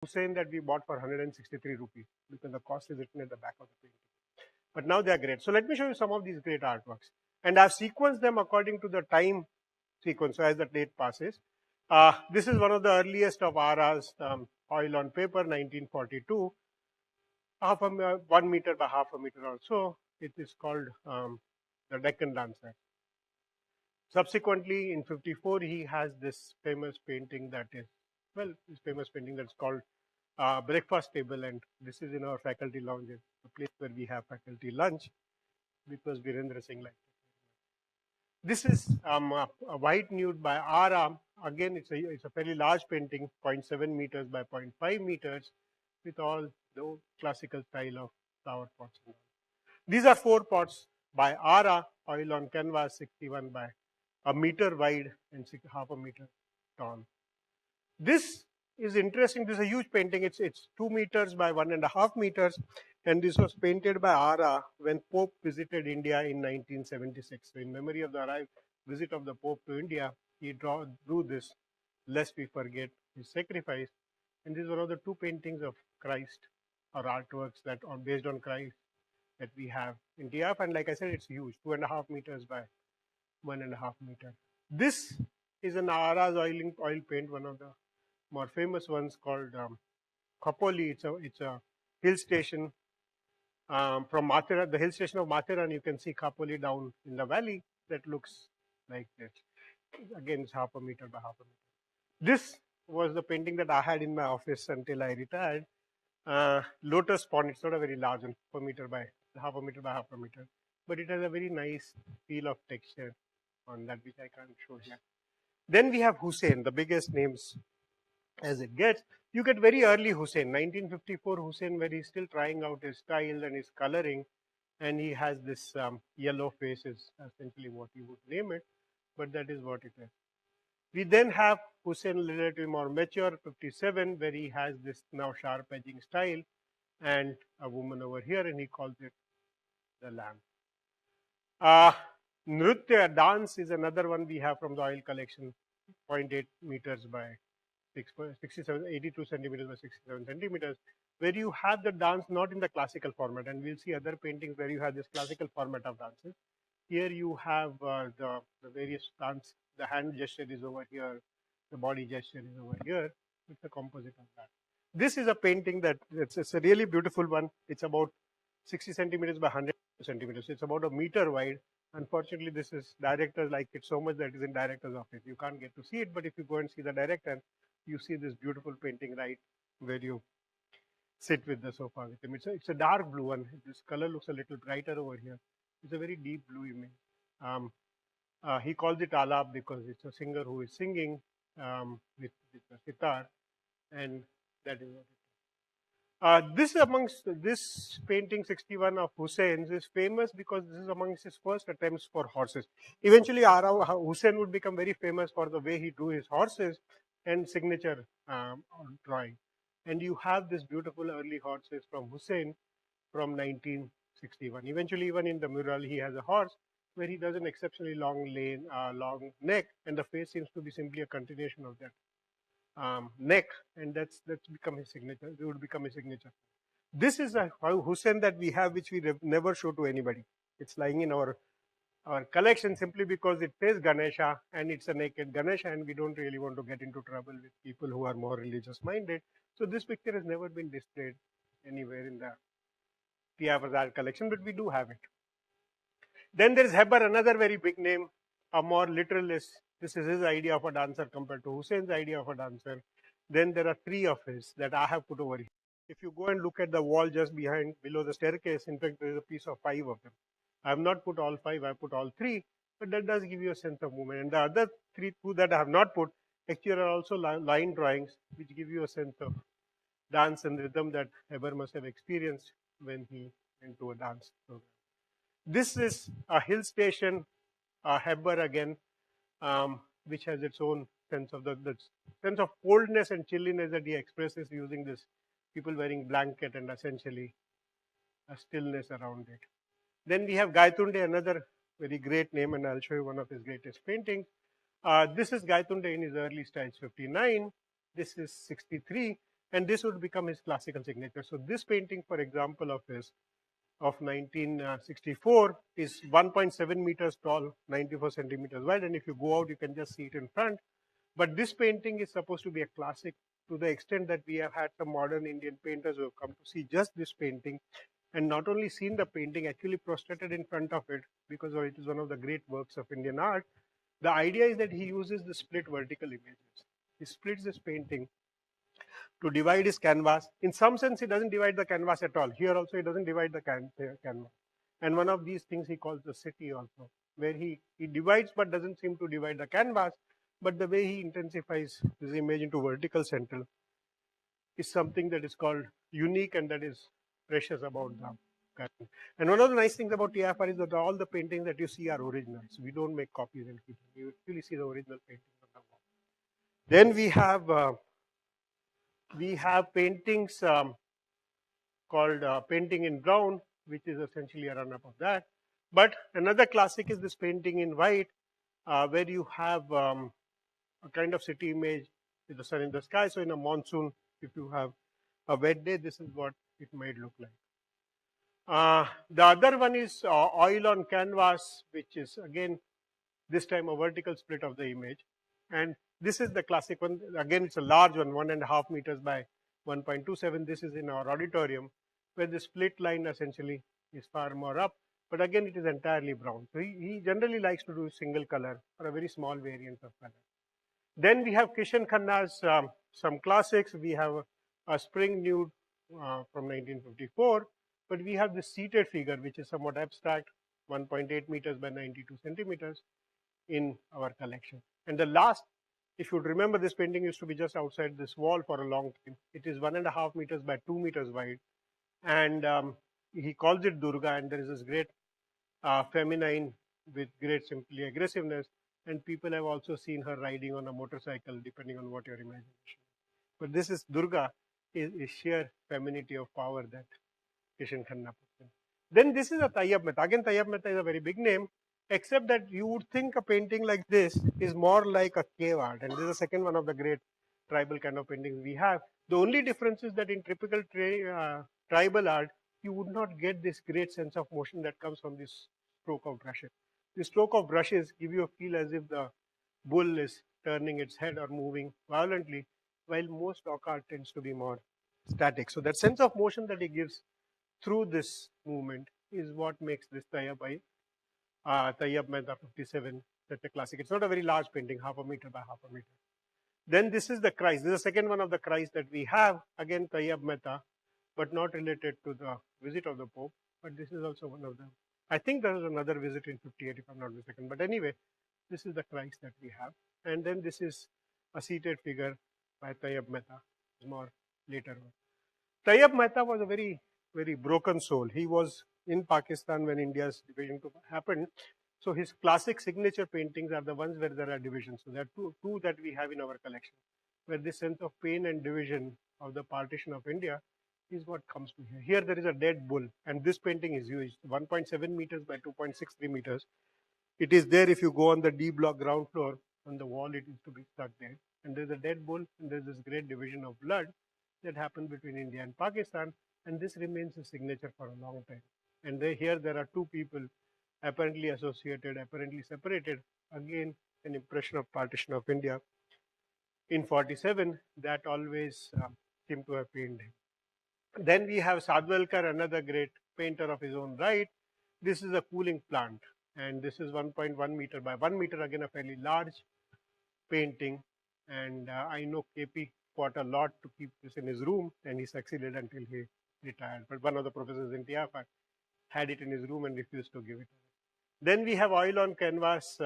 Hussein that we bought for 163 rupees because the cost is written at the back of the painting. But now they are great. So let me show you some of these great artworks. And I've sequenced them according to the time sequence, so as the date passes. This is one of the earliest of Ara's oil on paper, 1942, 1 meter by half a meter or so. It is called the Deccan Dancer. Subsequently, in 54, he has this famous painting that is, well, this famous painting that's called Breakfast Table, and this is in our faculty lounge, the place where we have faculty lunch, because Virendra Singh liked it. This is a white nude by Ara. Again, it's a fairly large painting, 0.7 meters by 0.5 meters, with all the classical style of flower pots. These are 4 pots by Ara, oil on canvas, 61 by a meter wide and half a meter tall. This is interesting. This is a huge painting. It's 2 meters by 1.5 meters, and this was painted by Ara when Pope visited India in 1976. So in memory of the visit of the Pope to India, he drew this, lest we forget his sacrifice. And this is one of the 2 paintings of Christ, or artworks that are based on Christ, that we have in TF. And like I said, it's huge, 2.5 meters by 1.5 meter. This is an Ara's oil paint, one of the more famous ones, called Khopoli. It's a hill station from Mathera, the hill station of Mathera, and you can see Khopoli down in the valley that looks like this. Again, it's half a meter by half a meter. This was the painting that I had in my office until I retired. Lotus Pond. It's not a very large one, half a meter by half a meter, but it has a very nice feel of texture on that, which I can't show here. Then we have Hussein, the biggest names as it gets. You get very early Hussein, 1954 Hussein, where he's still trying out his style and his coloring, and he has this yellow face, is essentially what you would name it, but that is what it is. We then have Hussein relatively more mature, 57, where he has this now sharp edging style, and a woman over here, and he calls it the lamb. Nritya, dance, is another one we have from the oil collection, 0.8 meters by 82 centimeters by 67 centimeters, where you have the dance not in the classical format, and we'll see other paintings where you have this classical format of dances. Here you have the various dance, the hand gesture is over here, the body gesture is over here. It's a composite of that. This is a painting that it's a really beautiful one. It's about 60 centimeters by 100 centimeters. It's about a meter wide. Unfortunately, this is, directors like it so much that is in director's office. You can't get to see it, but if you go and see the director, you see this beautiful painting right where you sit with the sofa with him. It's a dark blue one. This color looks a little brighter over here. It's a very deep blue image. He calls it alap because it's a singer who is singing with a sitar, and that is what it is. This painting 61 of Hussein's is famous because this is amongst his first attempts for horses. Eventually, Hussein would become very famous for the way he drew his horses and signature drawing. And you have this beautiful early horses from Hussein from 1961. Eventually, even in the mural, he has a horse where he does an exceptionally long neck, and the face seems to be simply a continuation of that neck, and that's become his signature. It would become his signature. This is a Hussein that we have, which we never show to anybody. It's lying in our collection simply because it says Ganesha, and it's a naked Ganesha, and we don't really want to get into trouble with people who are more religious minded. So this picture has never been displayed anywhere in the Tyeb art collection, but we do have it. Then there is Heber, another very big name, a more literalist. This is his idea of a dancer compared to Hussein's idea of a dancer. Then there are 3 of his that I have put over here. If you go and look at the wall just below the staircase, in fact, there is a piece of 5 of them. I have not put all 5, I put all 3, but that does give you a sense of movement. And the other 2 that I have not put actually are also line drawings, which give you a sense of dance and rhythm that Heber must have experienced when he went to a dance program. This is a hill station, Heber again, which has its own sense of the sense of coldness and chilliness that he expresses using this people wearing blanket and essentially a stillness around it. Then we have Gaitunde, another very great name, and I'll show you one of his greatest paintings. This is Gaitunde in his early styles, 59. This is 63. and this would become his classical signature. So this painting, for example, of his of 1964 is 1.7 meters tall, 94 centimeters wide, and if you go out, you can just see it in front. But this painting is supposed to be a classic to the extent that we have had some modern Indian painters who have come to see just this painting and not only seen the painting, actually prostrated in front of it because it is one of the great works of Indian art. The idea is that he uses the split vertical images. He splits this painting to divide his canvas. In some sense, he doesn't divide the canvas at all. Here also, he doesn't divide the canvas. And one of these things he calls the city also, where he divides but doesn't seem to divide the canvas. But the way he intensifies this image into vertical central is something that is called unique and that is precious about the painting. And one of the nice things about TFR is that all the paintings that you see are originals. We don't make copies and keep them. You actually see the original painting on the wall. Then we have paintings called painting in brown, which is essentially a run-up of that. But another classic is this painting in white, where you have a kind of city image with the sun in the sky. So in a monsoon, if you have a wet day, this is what it might look like. The other one is oil on canvas, which is again this time a vertical split of the image. And this is the classic one. Again, it's a large one, 1.5 meters by 1.27. This is in our auditorium, where the split line essentially is far more up. But again, it is entirely brown. So he generally likes to do single color or a very small variant of color. Then we have Krishan Khanna's some classics. We have a spring nude from 1954. But we have this seated figure, which is somewhat abstract, 1.8 meters by 92 centimeters in our collection. And the last, if you remember, this painting used to be just outside this wall for a long time. It is 1.5 meters by 2 meters wide. And he calls it Durga, and there is this great feminine with great simply aggressiveness. And people have also seen her riding on a motorcycle, depending on what your imagination. But this is Durga, is sheer femininity of power that Krishan Khanna puts in. Then this is a Tyeb Mehta. Again, Tyeb Mehta is a very big name, except that you would think a painting like this is more like a cave art. And this is the second one of the great tribal kind of paintings we have. The only difference is that in typical tribal art, you would not get this great sense of motion that comes from this stroke of brushes. The stroke of brushes give you a feel as if the bull is turning its head or moving violently, while most rock art tends to be more static. So that sense of motion that he gives through this movement is what makes this Tyeb Mehta 57 such a classic. It's not a very large painting, 0.5 meter by 0.5 meter. Then this is the Christ. This is the second one of the Christ that we have. Again, Tyeb Mehta, but not related to the visit of the Pope. But this is also one of them. I think there was another visit in 58, if I'm not mistaken. But anyway, this is the Christ that we have. And then this is a seated figure by Tyeb Mehta, more later on. Tyeb Mehta was a very, very broken soul. He was in Pakistan when India's division happened. So his classic signature paintings are the ones where there are divisions. So there are two that we have in our collection, where this sense of pain and division of the partition of India is what comes to here. Here there is a dead bull, and this painting is huge, 1.7 meters by 2.63 meters. It is there if you go on the D block ground floor, on the wall it is to be stuck there. And there's a dead bull, and there's this great division of blood that happened between India and Pakistan, and this remains a signature for a long time. And here there are two people apparently associated, apparently separated. Again, an impression of partition of India in 47 that always seemed to have pained him. Then we have Sadwalkar, another great painter of his own right. This is a cooling plant, and this is 1.1 meter by 1 meter, again a fairly large painting. And I know KP fought a lot to keep this in his room, and he succeeded until he retired. But one of the professors in TFR had it in his room and refused to give it. Then we have oil on canvas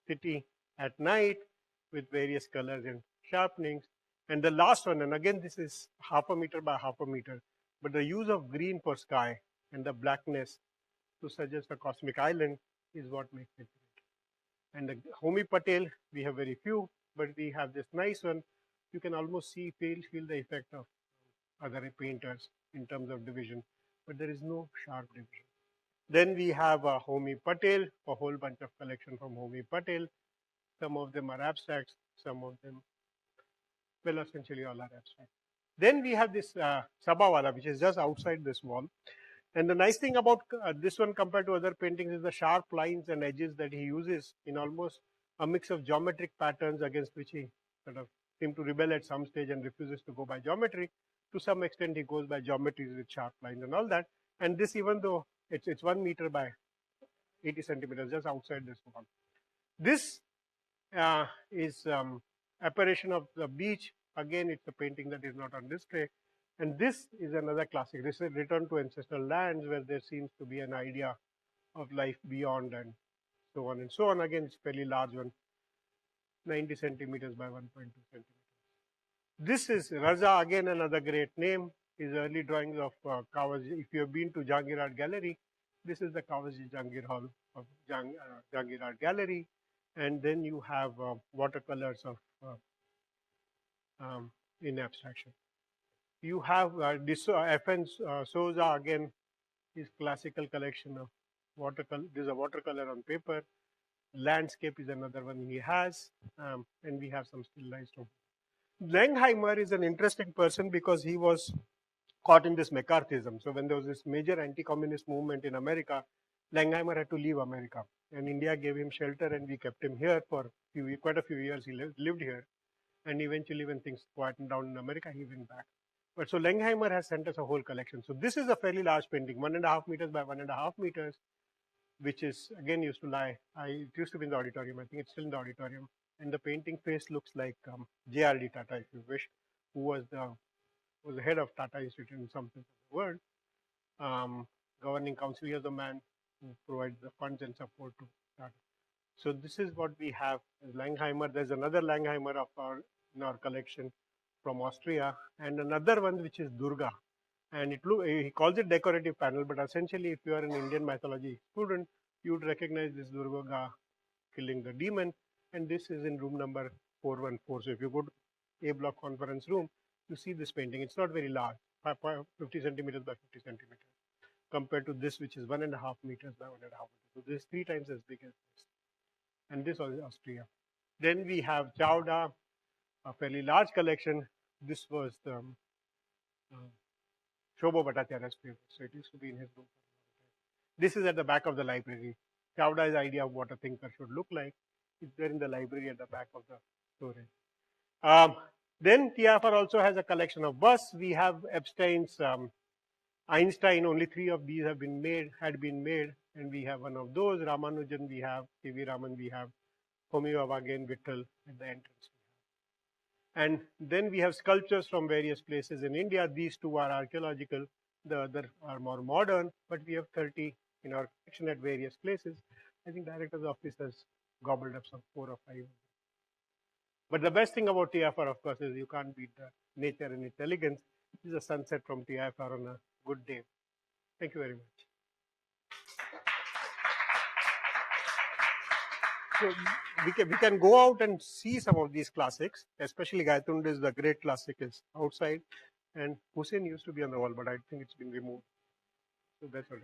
city at night with various colors and sharpenings. And the last one, and again this is 0.5 meter by 0.5 meter, but the use of green for sky and the blackness to suggest a cosmic island is what makes it great. And the Homi Patel, we have very few, but we have this nice one. You can almost feel the effect of other painters in terms of division, but there is no sharp division. Then we have Homi Patel, a whole bunch of collection from Homi Patel. Some of them are abstracts, some of them, well, essentially all are abstract. Then we have this Sabawala, which is just outside this wall. And the nice thing about this one compared to other paintings is the sharp lines and edges that he uses in almost a mix of geometric patterns against which he sort of seemed to rebel at some stage and refuses to go by geometry. To some extent, he goes by geometries with sharp lines and all that. And this, even though it's 1 meter by 80 centimeters, just outside this wall. This is apparition of the beach. Again, it's a painting that is not on display. And this is another classic. This is Return to Ancestral Lands, where there seems to be an idea of life beyond and so on and so on. Again, it's a fairly large one, 90 centimeters by 1.2 centimeters. This is Raza, again another great name. His early drawings of Kawaji. If you have been to Jahangir Art Gallery, this is the Kawaji Jahangir Hall of Jahangir Art Gallery. And then you have watercolors of in abstraction. You have F.N. Souza, again, his classical collection of watercolor. This is a watercolor on paper. Landscape is another one he has. And we have some still lifes from. Langhammer is an interesting person because he was caught in this McCarthyism. So when there was this major anti-communist movement in America, Langhammer had to leave America. And India gave him shelter and we kept him here for quite a few years. He lived here. And eventually when things quietened down in America, he went back. But so Langhammer has sent us a whole collection. So this is a fairly large painting, 1.5 meters by 1.5 meters, which is again used to lie. It used to be in the auditorium. I think it's still in the auditorium. And the painting face looks like J.R.D. Tata, if you wish, who was the head of Tata Institute in some sense of the word. Governing council, he is the man who provides the funds and support to Tata. So this is what we have as Langhammer. There's another Langhammer in our collection from Austria, and another one which is Durga. And he calls it decorative panel, but essentially if you are an Indian mythology student, you would recognize this Durga killing the demon. And this is in room number 414. So if you go to A block conference room, you see this painting. It's not very large, 50 centimeters by 50 centimeters, compared to this, which is 1.5 meters by 1.5 meters. So this is 3 times as big as this. And this was Austria. Then we have Chowda, a fairly large collection. This was the Shobho Bhattacharya's favorite. So it used to be in his room. This is at the back of the library. Chowda's idea of what a thinker should look like. It's there in the library at the back of the storage. Then TFR also has a collection of busts. We have Epstein's Einstein. Only 3 of these had been made, and we have one of those. Ramanujan we have, C.V. Raman we have, Homi again, Vittal at the entrance. And then we have sculptures from various places in India. These 2 are archaeological, the other are more modern, but we have 30 in our collection at various places. I think director's office has gobbled up some 4 or 5. But the best thing about TFR, of course, is you can't beat the nature and its elegance. This is a sunset from TFR on a good day. Thank you very much. So we can go out and see some of these classics, especially Gayatunda is the great classic is outside, and Hussein used to be on the wall, but I think it's been removed. So that's all.